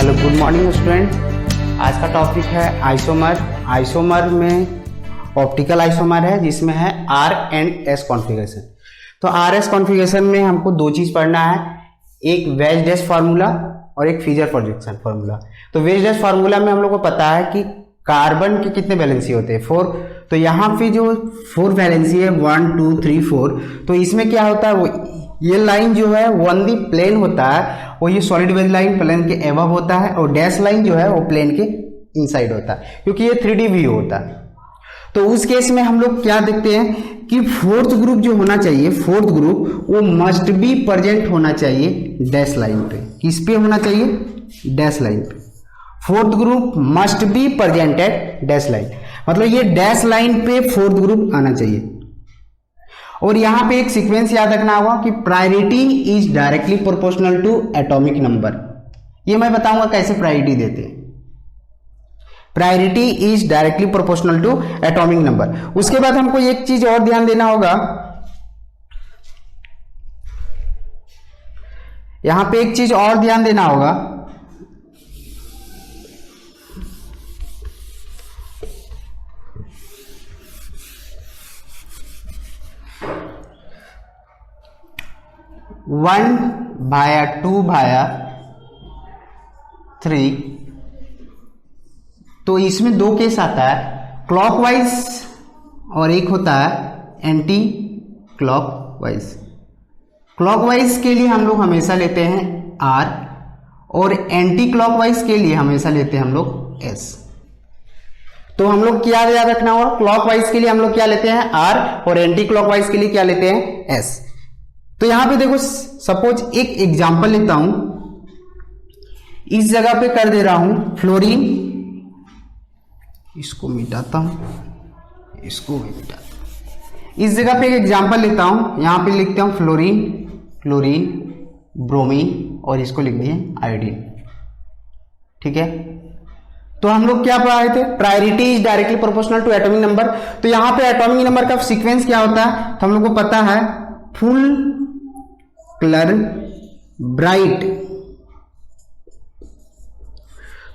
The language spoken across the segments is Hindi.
Hello good morning student. आज का टॉपिक है आइसोमर। आइसोमर में ऑप्टिकल आइसोमर है जिसमें है आर एंड एस कॉन्फ़िगरेशन। तो आर एस कॉन्फ़िगरेशन में हमको दो चीज़ पढ़ना है, एक वेज डैश फार्मूला और एक फिजर प्रोजेक्शन फार्मूला। तो वेज डैश फार्मूला में हम लोग को पता है कि कार्बन के कितने वैलेंसी होते हैं, 4। तो यहाँ पे जो 4 वैलेंसी है 1 2 3 4, तो इसमें क्या होता है, वो ये लाइन जो है वो ऑन दी प्लेन होता है, वो ये सॉलिड वेज लाइन प्लेन के एबव होता है, और डैश लाइन जो है वो प्लेन के इनसाइड होता है, क्योंकि ये 3D व्यू होता है। तो उस केस में हम लोग क्या देखते हैं कि फोर्थ ग्रुप जो होना चाहिए, फोर्थ ग्रुप वो मस्ट बी प्रेजेंट होना चाहिए डैश लाइन पे। किस पे होना चाहिए? डैश लाइन पे। Fourth group must be present at dash line, मतलब ये डैश लाइन पे फोर्थ ग्रुप आना चाहिए। और यहां पे एक सीक्वेंस याद रखना होगा कि priority is directly proportional to atomic number. ये मैं बताऊंगा कैसे प्रायोरिटी देते हैं। Priority is directly proportional to atomic number. उसके बाद हमको एक चीज और ध्यान देना होगा, यहां पे एक चीज और ध्यान देना होगा, वन भाया 2 भाया 3। तो इसमें दो केस आता है, क्लॉकवाइज और एक होता है एंटी क्लॉकवाइज। क्लॉकवाइज के लिए हम लोग हमेशा लेते हैं R, और एंटी क्लॉकवाइज के लिए हमेशा लेते हैं हम लोग S। तो हम लोग क्या याद रखना होगा, क्लॉकवाइज के लिए हम लोग क्या लेते हैं R, और एंटी क्लॉकवाइज के लिए क्या लेते हैं S। तो यहां पे देखो, सपोज एक एग्जांपल लेता हूं, इस जगह पे कर दे रहा हूं फ्लोरीन, इसको मिटाता हूं, इसको भी मिटाता हूं। इस जगह पे एक एग्जांपल लेता हूं, यहां पे लिखता हूं फ्लोरीन, क्लोरीन, ब्रोमीन, और इसको लिख दिए आयोडीन। ठीक है, तो हम लोग क्या पढ़ाए थे, priority is directly proportional to atomic number. तो यहां पे एटॉमिक नंबर का सीक्वेंस क्या होता है, तो हम लोग को पता है फुल कलर ब्राइट।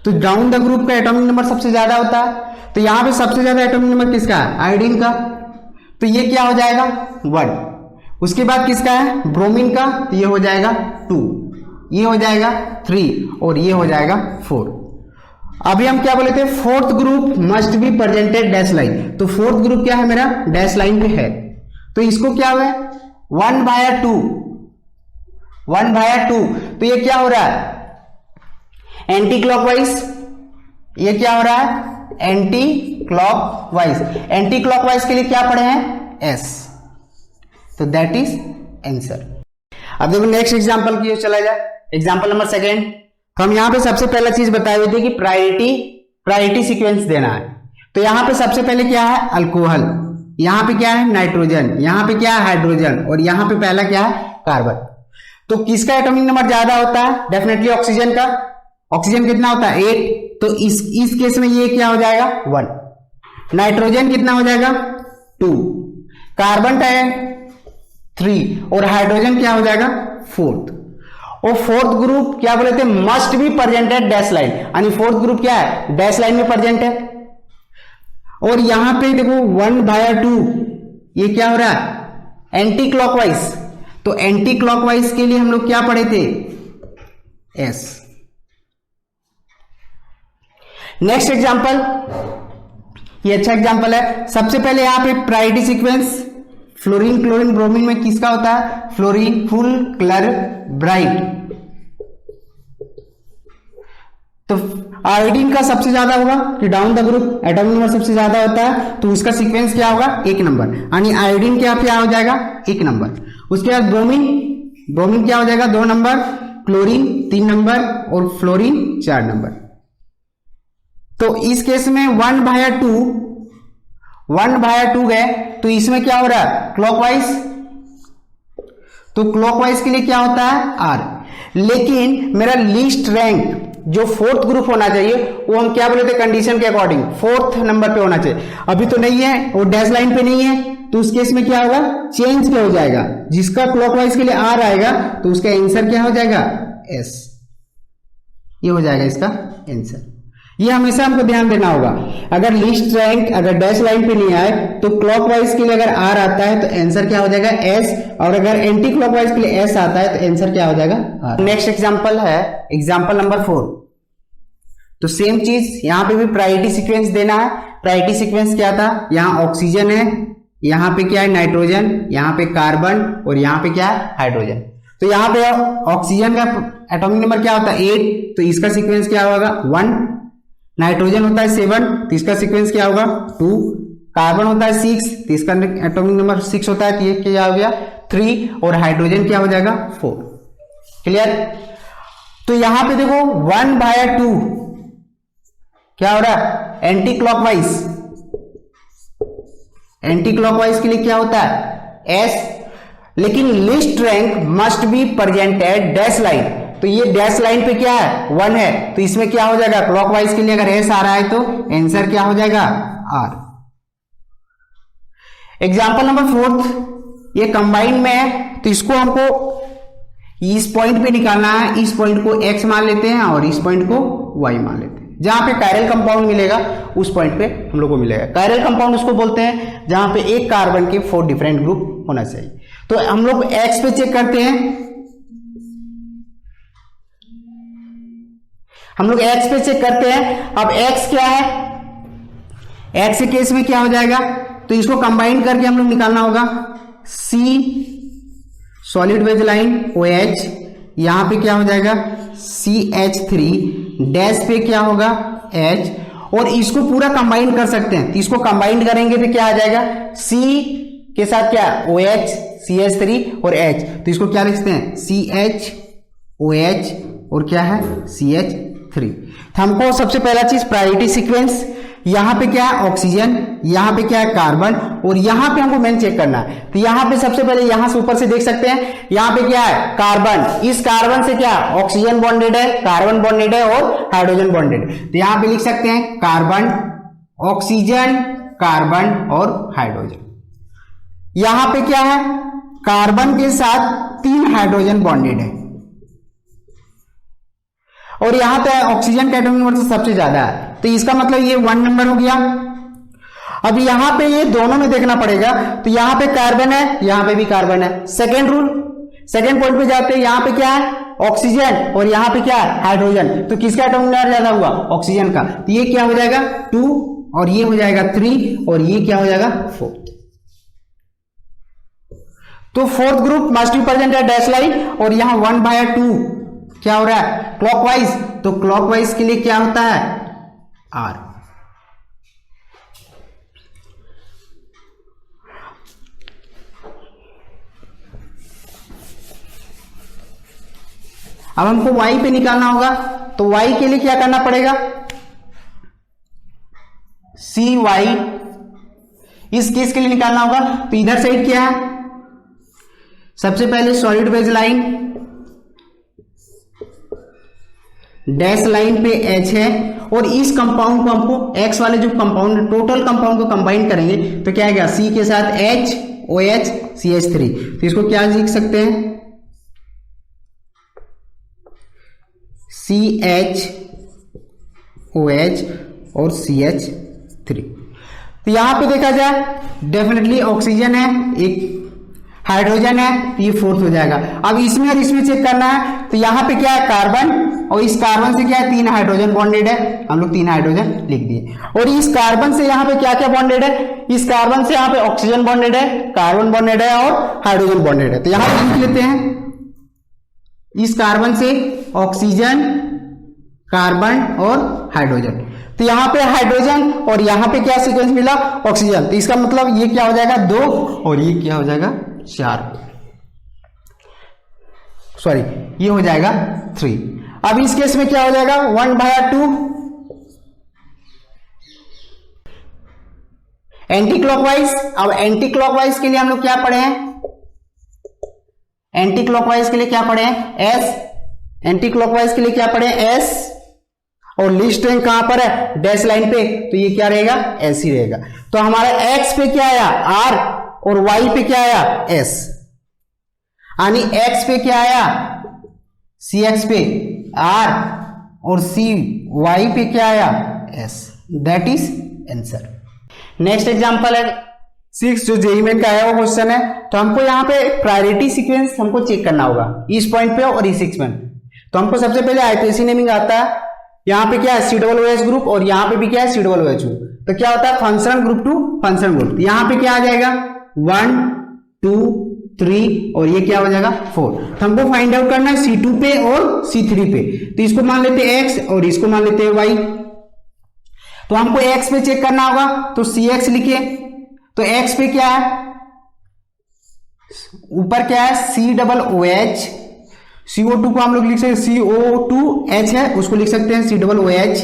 तो डाउन द ग्रुप का एटॉमिक नंबर सबसे ज्यादा होता है, तो यहां पे सबसे ज्यादा एटॉमिक नंबर किसका है, आयोडीन का। तो ये क्या हो जाएगा 1। उसके बाद किसका है, ब्रोमीन का, तो ये हो जाएगा 2, ये हो जाएगा 3, और ये हो जाएगा 4। अभी हम क्या बोले थे, fourth group must be presented dash line. तो फोर्थ ग्रुप क्या है मेरा, डैश लाइन पे है। तो इसको क्या हुआ, 1 भाया 2, 1 भाया 2। तो ये क्या हो रहा है, एंटी क्लॉकवाइज। ये क्या हो रहा है, एंटी क्लॉकवाइज। एंटी क्लॉकवाइज के लिए क्या पढ़े हैं, एस। तो दैट इज आंसर। अब देखो नेक्स्ट एग्जांपल की ओर चला जाए, एग्जांपल नंबर 2। तो हम यहां पे सबसे पहला चीज बताए हुए थे कि प्रायोरिटी सीक्वेंस देना है। तो यहां पे सबसे पहले क्या है, अल्कोहल, यहां पे क्या है, नाइट्रोजन, यहां पे क्या है, हाइड्रोजन, और यहां पे पहला क्या है, कार्बन। तो किसका एटॉमिक नंबर ज्यादा होता है, डेफिनेटली ऑक्सीजन का। ऑक्सीजन कितना होता है, 8। तो इस केस में ये क्या हो जाएगा, 1। नाइट्रोजन कितना हो जाएगा, 2। कार्बन है 3, और हाइड्रोजन क्या हो जाएगा, 4th। और फोर्थ ग्रुप क्या बोले थे, must be presented dash line, यानी फोर्थ ग्रुप क्या है, डैश लाइन में प्रेजेंट है। और यहां पे देखो 1 भाया 2, ये क्या हो रहा है, एंटी क्लॉकवाइज। तो एंटी क्लॉकवाइज के लिए हम लोग क्या पढ़े थे, एस। नेक्स्ट एग्जांपल, ये अच्छा एग्जांपल है। सबसे पहले यहां पे priority sequence, fluorine, chlorine, bromine में किसका होता है, फ्लोरीन, फुल कलर ब्राइट। तो आयोडीन का सबसे ज्यादा होगा कि down the group atomic number सबसे ज्यादा होता है, तो उसका सीक्वेंस क्या होगा, 1 नंबर, यानी आयोडीन क्या क्या हो जाएगा, 1 नंबर। उसके बाद ब्रोमीन क्या हो जाएगा, 2 नंबर, क्लोरीन 3 नंबर, और फ्लोरीन 4 नंबर। तो इस केस में 1 भाया 2 गए, तो इसमें क्या हो रहा है, क्लॉकवाइज। तो क्लॉकवाइज के लिए क्या होता है, आर। लेकिन मेरा लीस्ट रैंक जो फोर्थ ग्रुप होना चाहिए वो हम क्या बोले थे, कंडीशन के अकॉर्डिंग 4th नंबर पे होना चाहिए। अभी तो नहीं है, वो डैश लाइन पे नहीं है, तो उस केस में क्या होगा, चेंज क्या हो जाएगा, जिसका क्लॉकवाइज के लिए आर आएगा तो उसका आंसर क्या हो जाएगा, एस। ये हो जाएगा इसका आंसर। ये हमेशा हमको ध्यान देना होगा, अगर लिस्ट रैंक अगर डैश लाइन पे नहीं आए तो क्लॉकवाइज के लिए अगर आर आता है तो आंसर क्या हो जाएगा एस, और अगर एंटी क्लॉकवाइज के लिए एस आता है तो आंसर क्या हो जाएगा आर। नेक्स्ट एग्जांपल है एग्जांपल नंबर 4। तो सेम चीज यहां पे भी प्रायोरिटी सीक्वेंस देना है। प्रायोरिटी सीक्वेंस क्या था, यहाँ ऑक्सीजन है, यहाँ पे क्या है नाइट्रोजन, यहाँ पे कार्बन और यहाँ पे क्या है हाइड्रोजन। तो यहाँ पे ऑक्सीजन का एटॉमिक नंबर क्या होता है 8, तो इसका सीक्वेंस क्या होगा 1। नाइट्रोजन होता है 7, तो इसका सीक्वेंस क्या होगा 2। कार्बन होता है 6, तो इसका एटॉमिक नंबर 6 होता है, तो ये क्या हो गया 3, और हाइड्रोजन क्या हो जाएगा 4। क्लियर। तो यहां पे देखो 1/2 क्या हो रहा है एंटी क्लॉकवाइज। एंटी क्लॉकवाइज के लिए क्या होता है एस, लेकिन list rank must be presented dash line, तो ये डैश लाइन पे क्या है 1 है, तो इसमें क्या हो जाएगा क्लॉकवाइज के लिए अगर एस आ रहा है तो आंसर क्या हो जाएगा आर। एग्जांपल नंबर 4, ये कंबाइन में है, तो इसको हमको इस पॉइंट पे निकालना है। इस पॉइंट को एक्स मान लेते हैं और इस पॉइंट को वाई मान लेते हैं। जहां पे कायरल कंपाउंड मिलेगा उस पॉइंट पे हम लोग को मिलेगा। कायरल कंपाउंड उसको बोलते हैं जहां पे एक कार्बन के 4 डिफरेंट ग्रुप होना चाहिए। तो हम लोग एक्स पे चेक करते हैं, हम लोग एक्स पे चेक करते हैं। अब एक्स क्या है, एक्स के केस में क्या हो जाएगा, तो इसको कंबाइन करके हम लोग निकालना होगा। सी सॉलिड वेज लाइन OH, यहां पे क्या हो जाएगा CH3 डैश पे क्या होगा H, और इसको पूरा कंबाइन कर सकते हैं। तो इसको कंबाइन करेंगे तो क्या आ जाएगा C के साथ क्या OH CH3 और H, तो इसको क्या लिखते हैं CH OH और क्या है CH3। तो हमको सबसे पहला चीज प्रायोरिटी सीक्वेंस, यहां पे क्या है ऑक्सीजन, यहां पे क्या है कार्बन, और यहां पे हमको मेन चेक करना है। तो यहां पे सबसे पहले यहां से ऊपर से देख सकते हैं, यहां पे क्या है कार्बन, इस कार्बन से क्या ऑक्सीजन बॉन्डेड है, कार्बन बॉन्डेड है और हाइड्रोजन बॉन्डेड। तो यहां पे लिख सकते हैं कार्बन, ऑक्सीजन, कार्बन और हाइड्रोजन। यहां पे क्या है कार्बन के साथ 3 हाइड्रोजन बॉन्डेड है, और यहां पे ऑक्सीजन का एटॉमिक नंबर तो सबसे ज्यादा है, तो इसका मतलब ये 1 नंबर हो गया। अब यहां पे ये दोनों में देखना पड़ेगा, तो यहां पे कार्बन है, यहां पे भी कार्बन है। सेकेंड रूल, सेकेंड पॉइंट पे जाते हैं, यहां पे क्या है ऑक्सीजन और यहां पे क्या है हाइड्रोजन, तो किसका एटॉमिक नंबर ज्यादा हुआ ऑक्सीजन का, तो ये क्या हो जाएगा 2 और ये हो जाएगा 3 और ये क्या हो जाएगा 4। तो fourth group must be presented dash line, और यहां 1/2 क्या हो रहा है क्लॉकवाइज, तो क्लॉकवाइज के लिए क्या होता है आर। अब हमको y पे निकालना होगा, तो y के लिए क्या करना पड़ेगा CY, इस केस के लिए निकालना होगा। तो इधर साइड क्या है, सबसे पहले solid wedge line, dash line पे H है, और इस कंपाउंड को हमको X वाले जो कंपाउंड टोटल कंपाउंड को कंबाइन करेंगे तो क्या आएगा C के साथ H OH CH3, तो इसको क्या लिख सकते हैं CH OH और CH3। तो यहां पे देखा जाए डेफिनेटली ऑक्सीजन है, एक हाइड्रोजन है, तो ये फोर्थ हो जाएगा। अब इसमें और इसमें चेक करना है, तो यहां पे क्या है कार्बन, और इस कार्बन से क्या है 3 हाइड्रोजन बॉन्डेड है, हम लोग 3 हाइड्रोजन लिख दिए। और इस कार्बन से यहां पे क्या क्या बॉन्डेड है, इस कार्बन से यहां पे ऑक्सीजन बॉन्डेड है, कार्बन बॉन्डेड है और हाइड्रोजन बॉन्डेड है। तो यहां पे लिख लेते हैं इस कार्बन से ऑक्सीजन, कार्बन और हाइड्रोजन। तो यहां पे हाइड्रोजन और यहां पे क्या सीक्वेंस मिला ऑक्सीजन, तो इसका मतलब ये क्या हो जाएगा 2 और ये क्या हो जाएगा 4, सॉरी ये हो जाएगा 3। अब इस केस में क्या हो जाएगा 1/2 एंटी क्लॉकवाइज। अब एंटी क्लॉकवाइज के लिए हम लोग क्या पढ़े हैं, एंटी क्लॉकवाइज के लिए क्या पढ़े हैं S, एंटी क्लॉकवाइज के लिए क्या पढ़े S, और लिस्ट रैंक कहां पर है डैश लाइन पे, तो ये क्या रहेगा S ही रहेगा। तो हमारा X पे क्या आया R और Y पे क्या आया S, यानी X पे क्या आया CX पे R और सी वाई पे क्या आया S, that is answer. Next example है 6 जो जेईई मेन का आया वो क्वेश्चन है। तो हमको यहाँ पे प्रायोरिटी सीक्वेंस हमको चेक करना होगा इस पॉइंट पे और इस सीक्वेंस पे। तो हमको सबसे पहले आईपीसी नेमिंग आता है, यहाँ पे क्या है COOH ग्रुप और यहाँ पे भी क्या है COOH ग्रुप। तो क्या होता है functional group to functional group. यहाँ पे क्या आ जाएगा 1 2 3 और ये क्या हो जाएगा 4। तो हमको फाइंड आउट करना है C2 पे और C3 पे। तो इसको मान लेते हैं x और इसको मान लेते हैं y। तो हमको x पे चेक करना होगा तो CX लिखिए। तो x पे क्या है, ऊपर क्या है COOH, CO2 को हम लोग लिख सकते हैं CO2H है उसको लिख सकते हैं COOH।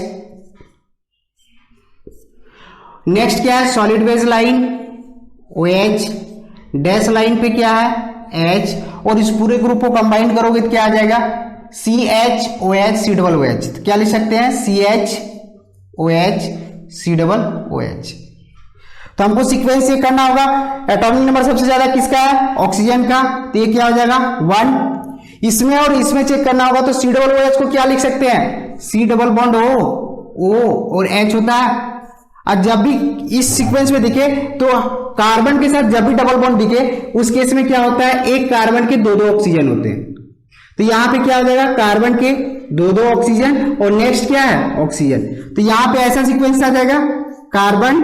नेक्स्ट क्या है solid base line OH, dash line पे क्या है H और इस पूरे ग्रुप को कंबाइन करोगे तो क्या आ जाएगा CHOH COOH। तो क्या लिख सकते हैं CHOH COOH। तो हमको सीक्वेंस चेक करना होगा, एटॉमिक नंबर सबसे ज्यादा किसका है ऑक्सीजन का, तो ये क्या हो जाएगा 1। इसमें और इसमें चेक करना होगा तो COOH को क्या लिख सकते हैं C डबल बॉन्ड O और H होता है। और जब भी इस सीक्वेंस में दिखे तो कार्बन के साथ जब भी डबल बॉन्ड दिखे उस केस में क्या होता है एक कार्बन के दो ऑक्सीजन होते हैं। तो यहां पे क्या हो जाएगा कार्बन के दो ऑक्सीजन और नेक्स्ट क्या है ऑक्सीजन। तो यहां पे ऐसा सीक्वेंस आ जाएगा कार्बन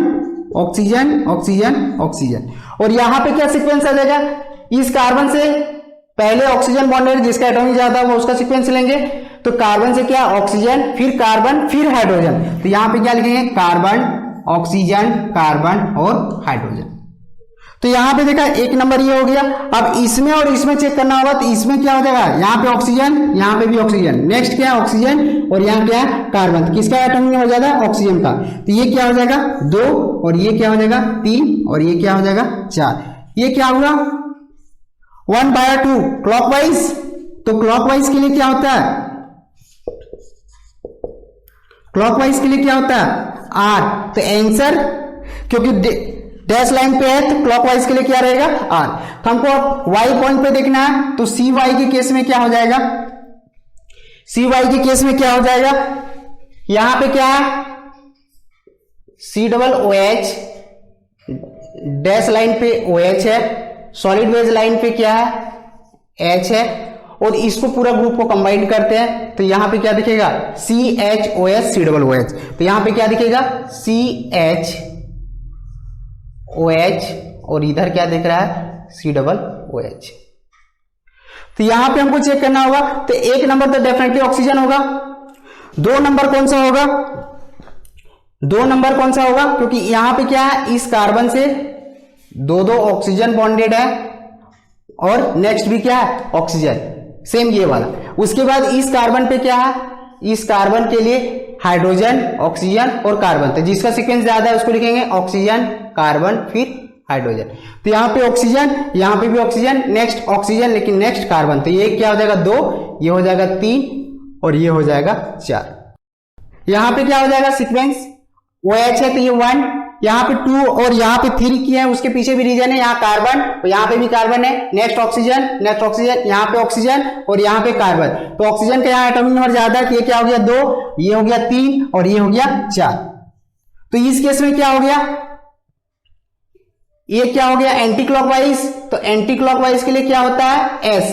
ऑक्सीजन ऑक्सीजन ऑक्सीजन। और यहां पे क्या सीक्वेंस आ जाएगा इस कार्बन से पहले ऑक्सीजन बॉन्डेड जिसका एटॉमिक ज्यादा होगा उसका सीक्वेंस लेंगे। तो कार्बन से क्या ऑक्सीजन फिर कार्बन फिर हाइड्रोजन। तो यहां पे क्या लिखेंगे कार्बन ऑक्सीजन कार्बन और हाइड्रोजन। तो यहां पे देखा एक नंबर ये हो गया। अब इसमें और इसमें चेक करना होगा तो इसमें क्या हो जाएगा यहाँ पे ऑक्सीजन यहाँ पे भी ऑक्सीजन, नेक्स्ट क्या है ऑक्सीजन और यहाँ क्या है कार्बन। तो किसका एटॉमिक नंबर ज्यादा ऑक्सीजन का। तो ये क्या हो जाएगा 2 और ये क्या हो जाएगा 3 और ये क्या हो जाएगा 4। ये क्या हुआ 1/2 क्लॉकवाइज। तो क्लॉकवाइज के लिए क्या होता है क्लॉकवाइज के लिए क्या होता है R। तो आंसर क्योंकि डैश लाइन पे है तो क्लॉकवाइज के लिए क्या रहेगा R। तो हमको अब y पॉइंट पे देखना है तो CY के केस में क्या हो जाएगा CY के केस में क्या हो जाएगा यहां पे क्या है COOH डैश लाइन पे OH है, सॉलिड बेस लाइन पे क्या है H है और इसको पूरा ग्रुप को कंबाइन करते हैं तो यहां पे क्या दिखेगा CHOH COOH। तो यहां पे क्या दिखेगा CHOH और इधर क्या दिख रहा है COOH। तो यहां पे हमको चेक करना होगा तो एक नंबर तो डेफिनेटली ऑक्सीजन होगा। 2 नंबर कौन सा होगा 2 नंबर कौन सा होगा क्योंकि यहां पे क्या है इस कार्बन से दो ऑक्सीजन बॉन्डेड है और नेक्स्ट भी क्या है ऑक्सीजन सेम ये वाला। उसके बाद इस कार्बन पे क्या है इस कार्बन के लिए हाइड्रोजन ऑक्सीजन और कार्बन। तो जिसका सीक्वेंस ज्यादा है उसको लिखेंगे ऑक्सीजन कार्बन फिर हाइड्रोजन। तो यहाँ पे ऑक्सीजन यहाँ पे भी ऑक्सीजन नेक्स्ट ऑक्सीजन लेकिन नेक्स्ट कार्बन। तो ये क्या हो जाएगा 2 ये हो जाएगा 3 और ये हो जाएगा 4। यहाँ पे क्या हो जाएगा सीक्वेंस OH है तो ये 1 यहाँ पे 2 और यहाँ पे 3 किया है उसके पीछे भी रीजन है यहाँ कार्बन तो यहाँ पे भी कार्बन है नेक्स्ट ऑक्सीजन यहाँ पे ऑक्सीजन और यहाँ पे कार्बन। तो ऑक्सीजन का यहाँ एटॉमिक नंबर ज्यादा है तो ये क्या हो गया 2 ये हो गया 3 और ये हो गया 4। तो इस केस में क्या हो गया ये क्या हो गया एंटी क्लॉकवाइज। तो एंटी क्लॉकवाइज के लिए क्या होता है S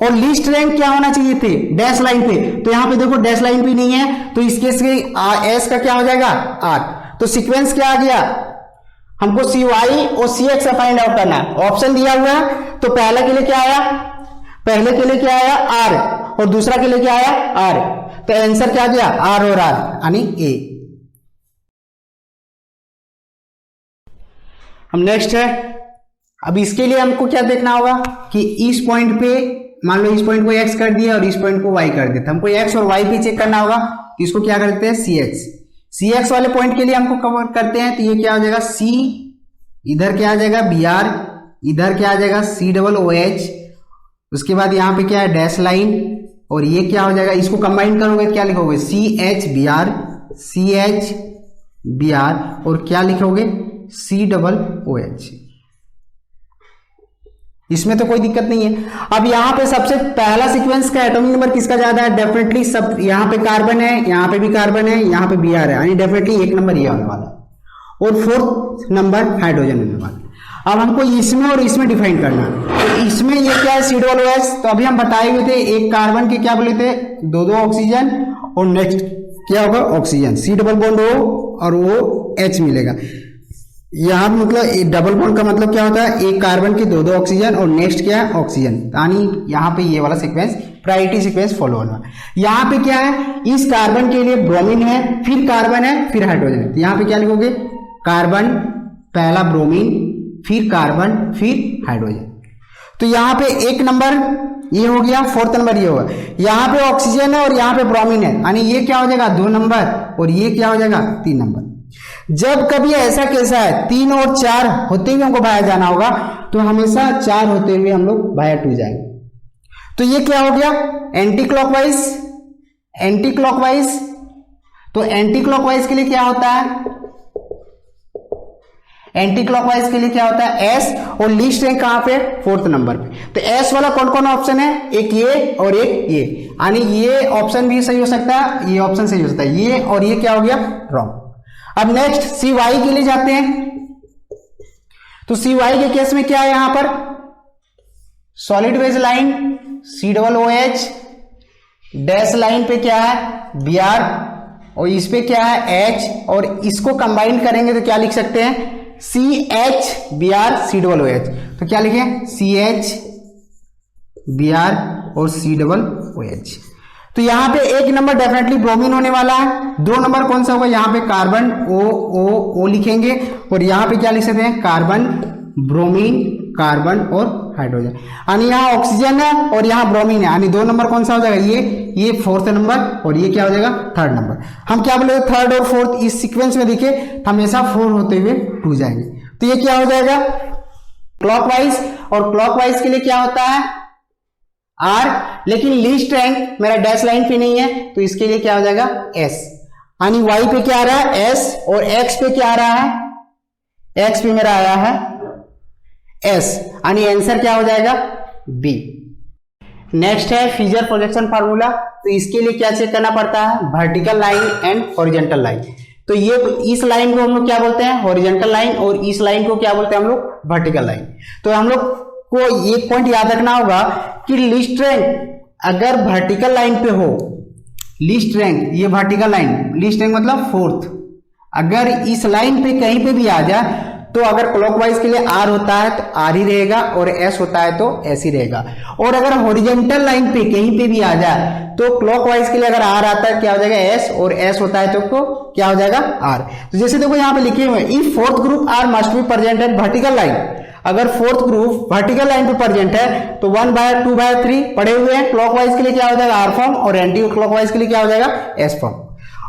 और लीस्ट रैंक क्या होना चाहिए थे डैश लाइन पे। तो यहां पे देखो डैश लाइन भी नहीं है तो इस केस में S का क्या हो जाएगा R। तो सीक्वेंस क्या आ गया हमको CY और CX का फाइंड आउट करना है। ऑप्शन दिया हुआ है तो पहले के लिए क्या आया पहले के लिए क्या आया R और दूसरा के लिए क्या आया R। तो आंसर क्या गया R और R यानी A। हम नेक्स्ट है अब इसके लिए हमको क्या देखना होगा कि इस पॉइंट पे मान लो इस पॉइंट को x कर दिया और इस पॉइंट को y कर दिया। हमको x और y पे चेक करना होगा तो इसको क्या करते हैं CX वाले पॉइंट के लिए हमको कवर करते हैं। तो ये क्या हो जाएगा C इधर क्या आ जाएगा Br इधर क्या आ जाएगा COOH उसके बाद यहाँ पे क्या है डैश लाइन और ये क्या हो जाएगा इसको कंबाइन करोगे क्या लिखोगे CHBr और क्या लिखोगे COOH। इसमें तो कोई दिक्कत नहीं है। अब यहाँ पे सबसे पहला सीक्वेंस का एटॉमिक नंबर किसका ज्यादा है? डेफिनेटली सब, यहाँ पे कार्बन है, यहाँ पे भी कार्बन है, यहाँ पे Br है, यानी डेफिनेटली एक नंबर ये होने वाला है और फोर्थ नंबर हाइड्रोजन होने वाला है। अब हमको इसमें और इसमें डिफाइन करना है। तो इसमें ये क्या है? C+H। तो अभी हम बताए हुए थे एक कार्बन के क्या बोले थे? दो ऑक्सीजन और नेक्स्ट क्या होगा? Oxygen. C double bond O और OH मिलेगा। यहाँ मतलब डबल बॉन्ड का मतलब क्या होता है? एक कार्बन के दो ऑक्सीजन और नेक्स्ट क्या है? ऑक्सीजन। यानी यहाँ पे ये वाला सीक्वेंस प्रायोरिटी सीक्वेंस फॉलो होना। यहाँ पे क्या है? इस कार्बन के लिए ब्रोमीन है, फिर कार्बन है, फिर हाइड्रोजन है। तो यहाँ पे क्या लिखोगे? कार्बन, पहला ब्रोमीन, फिर कार्बन, फिर हाइड्रोजन। तो यहाँ पे एक नंबर ये हो गया, फोर्थ नंबर ये होगा। यहाँ पे ऑक्सीजन है और यहाँ पे ब्रोमीन है, यानी ये क्या हो जाएगा? 2 नंबर और ये क्या हो जाएगा? 3 नंबर। जब कभी ऐसा कैसा है 3 और 4 होते हुए हमको बाहर जाना होगा, तो हमेशा 4 होते हुए हम लोग बाहर 2 जाएंगे। तो ये क्या हो गया? Anti clockwise. एंटी क्लॉकवाइज, तो एंटी क्लॉकवाइज के लिए क्या होता है? एंटी क्लॉकवाइज के लिए क्या होता है? एस, और लीस्ट रैंक कहां पे? 4th नंबर पे। तो एस वाला कौन कौन ऑप्शन है? एक ये और एक ये, यानी ये ऑप्शन भी सही हो सकता है, ये ऑप्शन सही हो सकता है, ये और ये क्या हो गया? रॉन्ग। अब नेक्स्ट CY के लिए जाते हैं। तो CY के केस में क्या है? यहां पर solid wedge line COOH, dash line पे क्या है? Br, और इस पे क्या है? H, और इसको कंबाइन करेंगे तो क्या लिख सकते हैं? CH Br COOH। तो क्या लिखें? CH Br और COOH। तो यहां पे एक नंबर डेफिनेटली ब्रोमीन होने वाला है। 2 नंबर कौन सा होगा? यहां पे कार्बन O लिखेंगे, और यहां पे क्या लिख सकते हैं? कार्बन, ब्रोमीन, कार्बन और हाइड्रोजन। यानी यहाँ ऑक्सीजन है और यहाँ ब्रोमीन है, यानी 2 नंबर कौन सा हो जाएगा? ये 4th नंबर, और ये क्या हो जाएगा? 3rd number. हम क्या बोले? 3rd और 4th इस सीक्वेंस में दिखे हमेशा 4 होते हुए 2 जाएंगे। तो ये क्या हो जाएगा? क्लॉकवाइज। और क्लॉकवाइज के लिए क्या होता है? R, लेकिन लीस्ट रैंक मेरा डैश लाइन पे नहीं है, तो इसके लिए क्या हो जाएगा? S। यानी Y पे क्या आ रहा है? S, और X पे क्या आ रहा है? X पे मेरा आया है S, यानी आंसर क्या हो जाएगा? B। नेक्स्ट है फिजर प्रोजेक्शन फार्मूला। तो इसके लिए क्या चेक करना पड़ता है? Vertical line and horizontal line. तो ये इस लाइन को हम लोग क्या बोलते हैं? हॉरिजॉन्टल लाइन, और इस लाइन को क्या बोलते हैं हम लोग? Vertical line. तो हम लोग को एक पॉइंट याद रखना होगा कि लिस्ट रैंक अगर वर्टिकल लाइन पे हो, लिस्ट रैंक, ये वर्टिकल लाइन, लिस्ट रैंक मतलब 4th, अगर इस लाइन पे कहीं पे भी आ जाए, तो अगर क्लॉकवाइज के लिए R होता है तो R ही रहेगा, और S होता है तो S ही रहेगा। और अगर हॉरिजॉन्टल लाइन पे कहीं पे भी आ जाए, तो क्लॉकवाइज के लिए अगर R आता है क्या हो जाएगा? S, और S होता है तो क्या हो जाएगा? R। तो जैसे देखो यहाँ पे लिखे हुए, if 4th group R must be present at vertical line. अगर 4th ग्रुप वर्टिकल लाइन पे प्रेजेंट है तो 1/2/3 पड़े हुए हैं। क्लॉकवाइज के लिए क्या हो जाएगा? R फॉर्म, और एंटी क्लॉकवाइज के लिए क्या हो जाएगा? S form.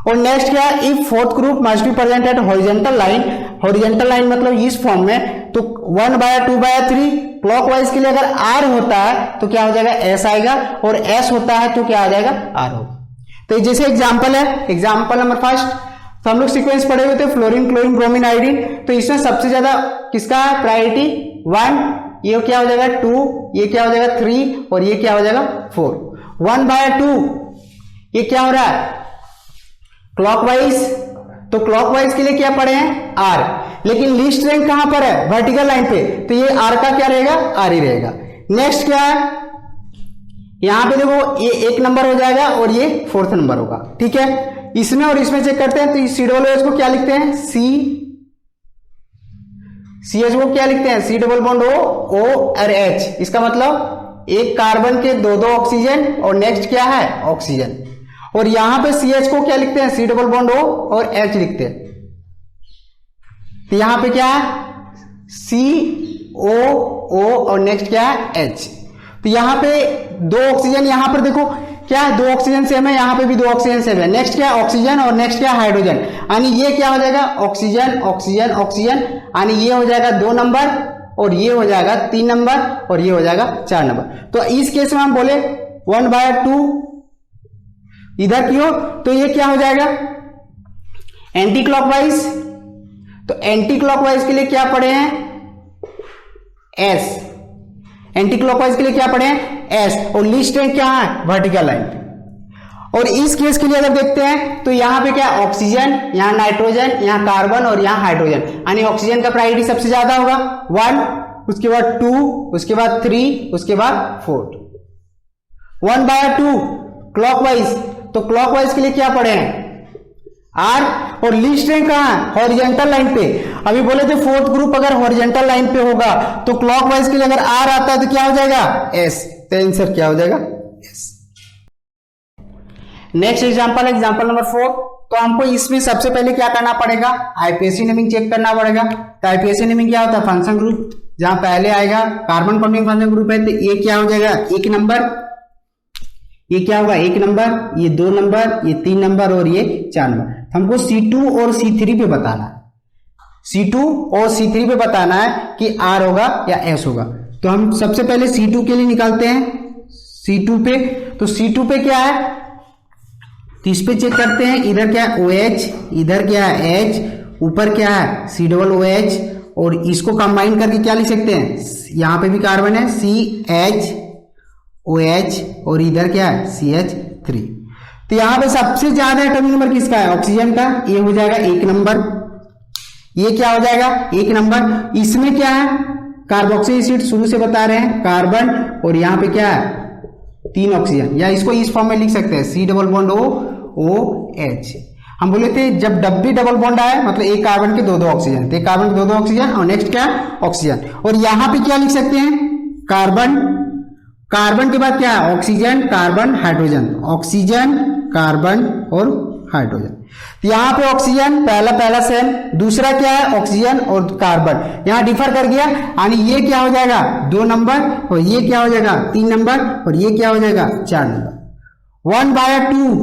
और नेक्स्ट क्या है? If 4th group must be present at horizontal line. Horizontal line मतलब इस फॉर्म में, तो 1/2/3 क्लॉकवाइज के लिए अगर R होता है तो क्या हो जाएगा? S आएगा, और S होता है तो क्या आ जाएगा? R होगा। तो जैसे एग्जांपल है, एग्जांपल नंबर 1, तो हम लोग सीक्वेंस पढ़े हुए थे फ्लोरीन, क्लोरीन, ब्रोमीन, आयोडीन। तो इसमें सबसे ज्यादा किसका है प्रायोरिटी? 1, ये क्या हो जाएगा? 2, ये क्या हो जाएगा? 3, और ये क्या हो जाएगा? 4। 1/2 ये क्या हो रहा है? क्लॉकवाइज। तो क्लॉकवाइज के लिए क्या पढ़े हैं? R। लेकिन लीस्ट रैंक कहां पर है? वर्टिकल लाइन पे, तो ये R का क्या रहेगा? R ही रहेगा। नेक्स्ट क्या है? यहां पे देखो ये 1 नंबर हो जाएगा और ये 4th नंबर होगा। ठीक है, इसमें और इसमें चेक करते हैं। तो इस COOH को क्या लिखते हैं? CH को क्या लिखते हैं? C डबल बॉन्ड O और H। इसका मतलब एक कार्बन के 2 ऑक्सीजन और नेक्स्ट क्या है? ऑक्सीजन। और यहां पे CH को क्या लिखते हैं? C डबल बॉन्ड O और H लिखते हैं। तो यहां पे क्या है? COO और नेक्स्ट क्या है? H। तो यहां पे 2 ऑक्सीजन, यहां पर देखो क्या है? 2 ऑक्सीजन सेम है, यहां पे भी 2 ऑक्सीजन सेम है। नेक्स्ट क्या है? ऑक्सीजन, और नेक्स्ट क्या है? हाइड्रोजन। यानी ये क्या हो जाएगा? ऑक्सीजन, ऑक्सीजन, ऑक्सीजन, यानी ये हो जाएगा 2 नंबर, और ये हो जाएगा 3 नंबर, और ये हो जाएगा 4 नंबर। तो इस केस में हम बोले 1/2 इधर क्यों? तो ये क्या हो जाएगा? Anti clockwise. तो एंटी क्लॉकवाइज के लिए क्या पढ़े हैं? S। एंटी क्लॉकवाइज के लिए क्या पढ़े हैं, एस, और लीस्ट स्ट्रेंथ क्या है, वर्टिकल लाइन पे। और इस केस के लिए अगर देखते हैं तो यहाँ पे क्या, ऑक्सीजन, यहाँ नाइट्रोजन, यहाँ कार्बन और यहाँ हाइड्रोजन, यानी ऑक्सीजन का प्रायोरिटी सबसे ज्यादा होगा 1, उसके बाद 2, उसके बाद 3, उसके बाद 4, 1/2 क्लॉकवाइज। तो क्लॉकवाइज के लिए क्या पढ़े हैं, आर, और लीस्ट स्ट्रेंथ कहां है, हॉरिजॉन्टल लाइन पे। अभी बोले थे फोर्थ ग्रुप अगर हॉरिजॉन्टल लाइन पे होगा तो क्लॉकवाइज के लिए अगर आर आता है तो क्या हो जाएगा, एस, तो आंसर क्या हो जाएगा, S. Next example, example number 4। तो हमको इसमें सबसे पहले क्या करना पड़ेगा, आईपीएससी नेमिंग चेक करना पड़ेगा। तो आईपीएससी नेमिंग क्या होता है, फंक्शन ग्रुप, जहां पहले आएगा कार्बन कॉन्टिन्यूइंग फंक्शन ग्रुप है तो ये क्या हो जाएगा, 1 नंबर, ये क्या होगा 1 नंबर, ये 2 नंबर, ये 3 नंबर और ये 4 नंबर। हमको C2 और C3 पे बताना है, C2 और C3 पे बताना है कि R होगा या S होगा। तो हम सबसे पहले C2 के लिए निकालते हैं, C2 पे, तो C2 पे क्या है, तो इस पे चेक करते हैं, इधर क्या है OH, इधर क्या है H, ऊपर क्या है COOH, और इसको कंबाइन करके क्या लिख सकते हैं, यहां पे भी कार्बन है CHOH, और इधर क्या है CH3। तो यहां पे सबसे ज्यादा एटॉमिक नंबर किसका है, ऑक्सीजन का, ये हो जाएगा 1 नंबर, ये क्या हो जाएगा 1 नंबर। इसमें क्या है, कार्बोक्सिल एसिड शुरू से बता रहे हैं, कार्बन, और यहां पे क्या है 3 ऑक्सीजन, या इसको इस फॉर्म में लिख सकते हैं COOH। हम बोले थे जब डबल बॉन्ड आए मतलब एक कार्बन के 2 ऑक्सीजन, तो एक कार्बन के 2 ऑक्सीजन और नेक्स्ट क्या ऑक्सीजन, और यहां पे क्या लिख सकते हैं, कार्बन, कार्बन के बाद क्या है oxygen, carbon, hydrogen, oxygen, carbon और हाइड्रोजन। तो यहां पे ऑक्सीजन पहला सेम, दूसरा क्या है ऑक्सीजन और कार्बन, यहां डिफर कर गया, यानी ये क्या हो जाएगा 2 नंबर, और ये क्या हो जाएगा 3 नंबर, और ये क्या हो जाएगा 4 नंबर। 1/2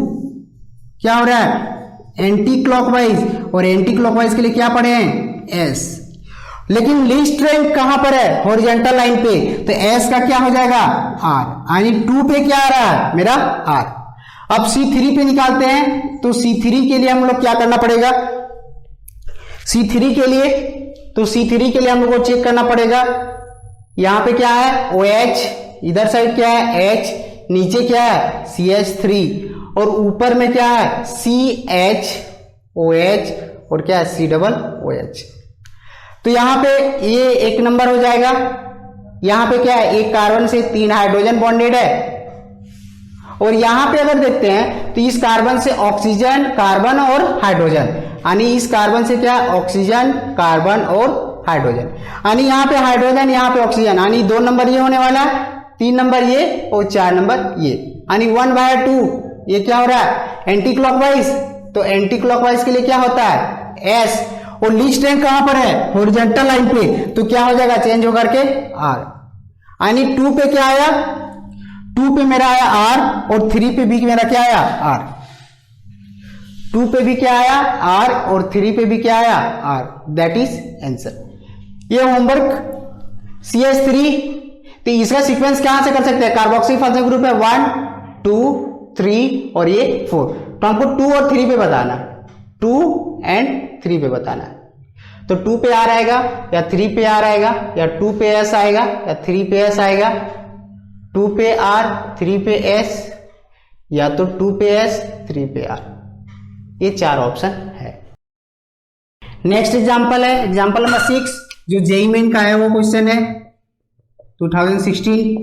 क्या हो रहा है, एंटी क्लॉकवाइज, और एंटी क्लॉकवाइज के लिए क्या पढ़े हैं, एस। लेकिन लीस्ट स्ट्रेंथ कहां पर है, हॉरिजॉन्टल लाइन पे, तो एस का क्या हो जाएगा आर, यानी 2 पे क्या आ रहा है मेरा आर। अब C3 पे निकालते हैं, तो C3 के लिए हम लोग क्या करना पड़ेगा, C3 के लिए, तो C3 के लिए हम लोग को चेक करना पड़ेगा, यहां पे क्या है OH, इधर साइड क्या है H, नीचे क्या है CH3, और ऊपर में क्या है CHOH, और क्या है COOH। तो यहां पे ये 1 नंबर हो जाएगा, यहां पे क्या है एक कार्बन से 3 हाइड्रोजन बॉन्डेड है, और यहां पे अगर देखते हैं तो इस कार्बन से ऑक्सीजन, कार्बन और हाइड्रोजन, यानी इस कार्बन से क्या ऑक्सीजन, कार्बन और हाइड्रोजन, यानी यहां पे हाइड्रोजन, यहां पे ऑक्सीजन, यानी 2 नंबर ये होने वाला है, 3 नंबर ये और 4 नंबर ये, यानी 1/2 ये क्या हो रहा है एंटी क्लॉकवाइज। तो एंटी क्लॉकवाइज के लिए क्या होता है एस, और लीस्ट स्ट्रेंथ कहां पर है हॉरिजॉन्टल लाइन पे, तो क्या हो जाएगा चेंज होकर के आर, यानी 2 पे क्या आया, 2 पे मेरा आया आर, और 3 पे भी मेरा क्या आया आर, 2 पे भी क्या आया आर, और 3 पे भी क्या आया आर, दैट इज आंसर। ये होमवर्क CH3, तो इसका सीक्वेंस कहां से कर सकते हैं, कार्बोक्सिल फंक्शन ग्रुप है 1 2 3 और ये 4, तो हमको 2 और 3 पे बताना, 2 एंड 3 पे बताना है। तो 2 पे आर आएगा या 3 पे आर आएगा, या 2 पे एस आएगा या 3 पे एस आएगा, 2 पे आर 3 पे एस, या तो 2 पे एस 3 पे आर, ये 4 ऑप्शन है। नेक्स्ट एग्जांपल है एग्जांपल नंबर 6, जो जेईई मेन का है, वो क्वेश्चन है 2016।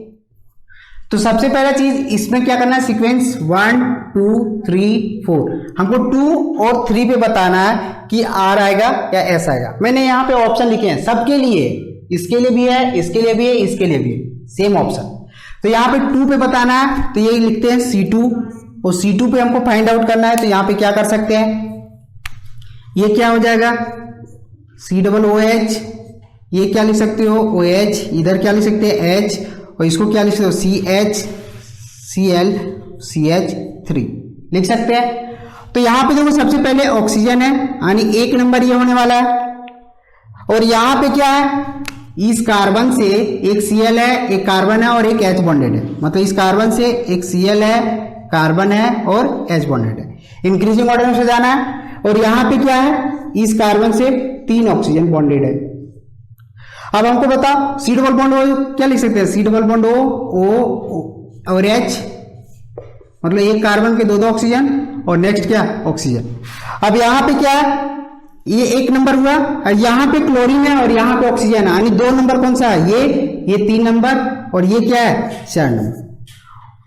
तो सबसे पहला चीज इसमें क्या करना है, सीक्वेंस 1 2 3 4, हमको 2 और 3 पे बताना है कि आर आएगा या एस आएगा। मैंने यहाँ पे ऑप्शन लिखे हैं सबके लिए, इसके लिए भी है, इसके लिए भी है, इसके लिए भी है, सेम ऑप्शन। तो यहाँ पे 2 पे बताना है, तो यही लिखते हैं C2, और C2 पे हमको फाइंड आउट करना है, तो यहाँ पे क्या कर सकते हैं, ये क्या हो जाएगा COOH, ये क्या लिख सकते हो OH, इधर क्या लिख सकते हैं H, और इसको क्या लिख सकते हो CHCl CH3 लिख सकते हैं। तो यहां पे देखो सबसे पहले ऑक्सीजन है, यानी 1 नंबर ये होने वाला है, और यहां पे क्या है इस कार्बन से एक Cl है, एक कार्बन है और एक H बॉन्डेड है, मतलब इस कार्बन से एक Cl है, कार्बन है और H बॉन्डेड है, इंक्रीजिंग ऑर्डर में से जाना है। और यहां पे क्या है इस कार्बन से 3 ऑक्सीजन बॉन्डेड है। अब हमको बताओ सी डबल बॉन्ड ओ क्या लिख सकते हैं, सी डबल बॉन्ड ओ और एच, मतलब एक कार्बन के दो दो ऑक्सीजन और नेक्स्ट क्या ऑक्सीजन। अब यहाँ पे क्या है, ये एक नंबर हुआ और यहाँ पे क्लोरीन है और यहाँ पे ऑक्सीजन है, यानी दो नंबर कौन सा है, ये 3 नंबर और ये क्या है 4 नंबर।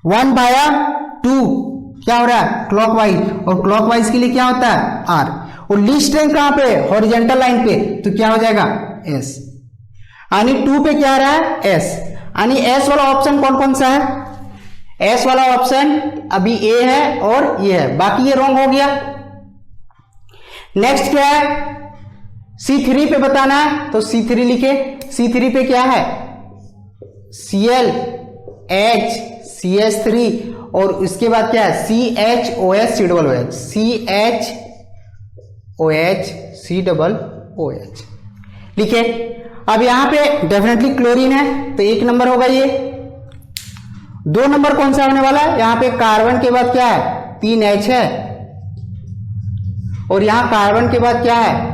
1/2 क्या हो रहा है क्लॉकवाइज, और क्लॉकवाइज के लिए क्या होता है आर, और लीस्ट स्ट्रेंथ कहां पे हॉरिजॉन्टल लाइन पे, तो क्या हो जाएगा एस, यानी 2 पे क्या आ रहा है एस, यानी एस वाला ऑप्शन कौन कौन सा है, एस वाला ऑप्शन अभी ए है और ये है, बाकी ये रॉन्ग हो गया। नेक्स्ट क्या है C3 पे बताना है, तो C3 लिखे, C3 पे क्या है Cl H CH3 और उसके बाद क्या है CHOH COH लिखे। अब यहां पे डेफिनेटली क्लोरीन है तो 1 नंबर होगा ये। 2 नंबर कौन सा होने वाला है, यहां पे कार्बन के बाद क्या है 3H है और यहां कार्बन के बाद क्या है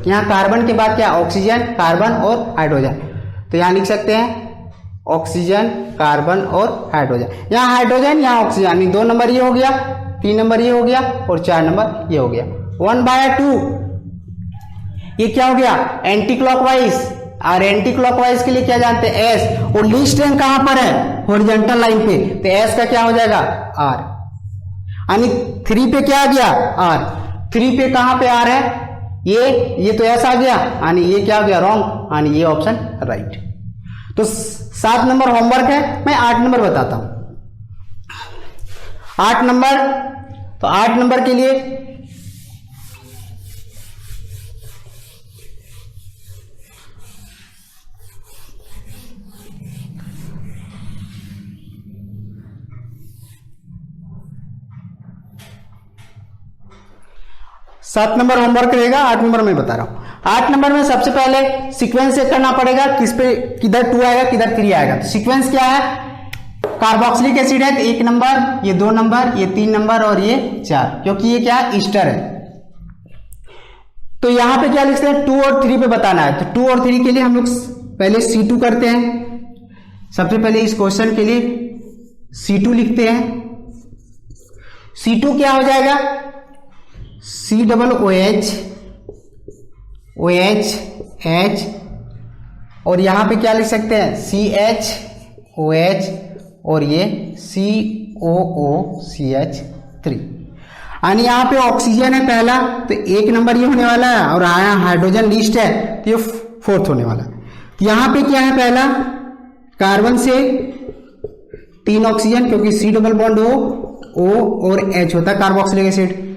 यहां कार्बन के बाद क्या ऑक्सीजन कार्बन और हाइड्रोजन, तो यहां लिख सकते हैं ऑक्सीजन कार्बन और हाइड्रोजन, यहां हाइड्रोजन यहां ऑक्सीजन, यानी 2 नंबर ये हो गया, 3 नंबर ये हो गया और 4 नंबर ये हो गया। 1/2 ये क्या हो गया एंटी क्लॉकवाइज, और एंटी क्लॉकवाइज के लिए क्या जानते हैं एस, और लीस्ट स्ट्रेंथ कहां पर है हॉरिजॉन्टल लाइन पे, तो एस का क्या हो जाएगा आर, यानी 3 पे क्या आ गया आर, 3 पे कहां पे आर है ये तो एस आ गया, यानी ये क्या हो गया रॉन्ग, यानी ये ऑप्शन राइट। तो 7 नंबर होमवर्क है, मैं 8 नंबर बताता हूं। 8 नंबर, तो 8 नंबर के लिए सात नंबर होमवर्क रहेगा, 8 नंबर में बता रहा हूं। 8 नंबर में सबसे पहले सीक्वेंस चेक करना पड़ेगा, किस पे किधर 2 आएगा किधर 3 आएगा। तो सीक्वेंस क्या है, कार्बोक्सिलिक एसिड है तो 1 नंबर, ये 2 नंबर, ये 3 नंबर और ये 4, क्योंकि ये क्या है ईस्टर है। तो यहां पे क्या लिखते हैं 2 और 3 पे बताना है, तो 2 और 3 के लिए हम लोग पहले C2 करते हैं। सबसे पहले इस क्वेश्चन के लिए C2 लिखते हैं। C2 क्या हो जाएगा COOH OH H, और यहां पे क्या लिख सकते हैं CHOH और ये COOCH3, यानी यहां पे ऑक्सीजन है पहला तो 1 नंबर ये होने वाला है, और यहाँ हाइड्रोजन लिस्ट है तो ये 4th होने वाला है। यहां पे क्या है पहला कार्बन से 3 ऑक्सीजन, क्योंकि C डबल बॉन्ड O और H होता है carboxylic acid,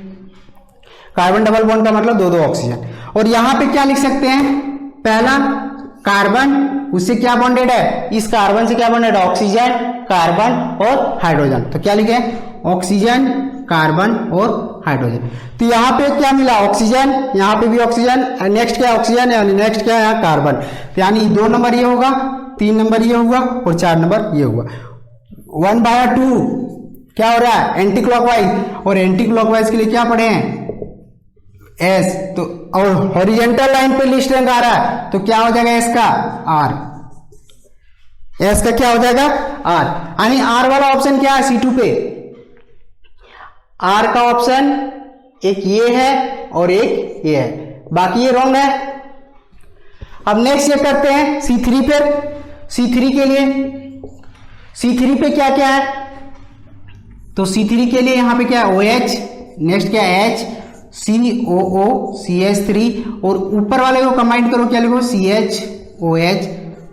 carbon double bond का मतलब 2 ऑक्सीजन। और यहां पे क्या लिख सकते हैं पहला कार्बन उससे क्या बॉन्डेड है, इस कार्बन से क्या बॉन्डेड है ऑक्सीजन कार्बन और हाइड्रोजन, तो क्या लिखे ऑक्सीजन कार्बन और हाइड्रोजन। तो यहां पे क्या मिला ऑक्सीजन, यहां पे भी ऑक्सीजन, नेक्स्ट क्या ऑक्सीजन है, नेक्स्ट क्या है कार्बन, तो यानी 2 नंबर ये होगा, 3 नंबर ये हुआ और 4 नंबर ये हुआ। 1/2 क्या हो रहा है एंटी क्लॉकवाइज, और एंटी क्लॉकवाइज के लिए क्या पढ़े हैं एस, तो और हॉरिजॉन्टल लाइन पे लिस्ट रैंक आ रहा है तो क्या हो जाएगा एस का आर, एस का क्या हो जाएगा आर, यानी आर वाला ऑप्शन क्या है C2 पे, आर का ऑप्शन एक ये है और एक ये है, बाकी ये रॉन्ग है। अब नेक्स्ट चेक करते हैं C3 पे। C3 के लिए C3 पे क्या क्या है, तो C3 के लिए यहां पे क्या है OH, नेक्स्ट क्या है H COO CH3, और ऊपर वाले को कंबाइन करो क्या लिखो CHOH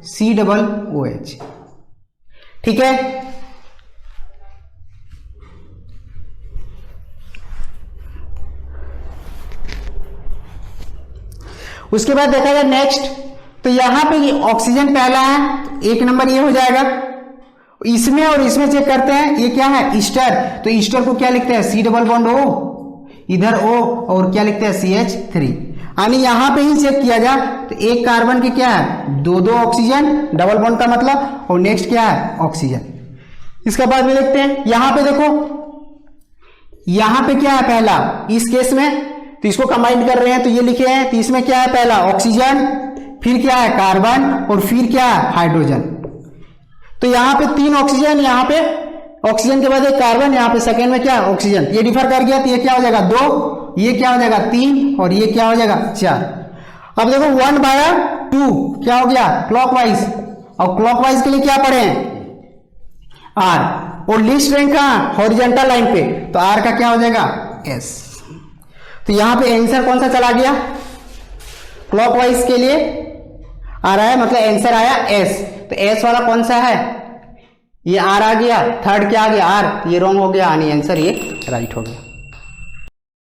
COOH, ठीक है। उसके बाद देखा जाए नेक्स्ट, तो यहां पे ऑक्सीजन पहला है तो 1 नंबर ये हो जाएगा। इसमें और इसमें चेक करते हैं ये क्या है ईस्टर, तो ईस्टर को क्या लिखते हैं C डबल बॉन्ड O, इधर O और क्या लिखते हैं CH3, यानी यहां पे ही चेक किया जाए तो एक कार्बन के क्या है 2 ऑक्सीजन डबल बॉन्ड का मतलब, और नेक्स्ट क्या है ऑक्सीजन। इसके बाद में देखते हैं यहां पे देखो, यहां पे क्या है पहला इस केस में, तो इसको कंबाइन कर रहे हैं तो ये लिखे हैं, तो इसमें क्या है पहला ऑक्सीजन, फिर क्या है कार्बन और फिर क्या है हाइड्रोजन। तो यहाँ पे 3 ऑक्सीजन, यहाँ पे ऑक्सीजन के बाद एक कार्बन, यहाँ पे सेकेंड में क्या ऑक्सीजन, ये डिफर कर गया तो ये क्या हो जाएगा 2, ये क्या हो जाएगा 3 और ये क्या हो जाएगा 4। अब देखो 1/2 क्या हो गया क्लॉकवाइज, और क्लॉकवाइज के लिए क्या पढ़े हैं R, और लीस्ट रैंक कहाँ हॉरिजॉन्टल लाइन पे, तो R का क्या हो जाएगा S। तो यहां पे आंसर कौन सा चला गया क्लॉकवाइज के लिए आ रहा है, मतलब आंसर आया S। तो S वाला कौन सा है, ये R आ गया, थर्ड क्या आ गया R, ये रॉन्ग हो गया, यानी आंसर ये राइट हो गया।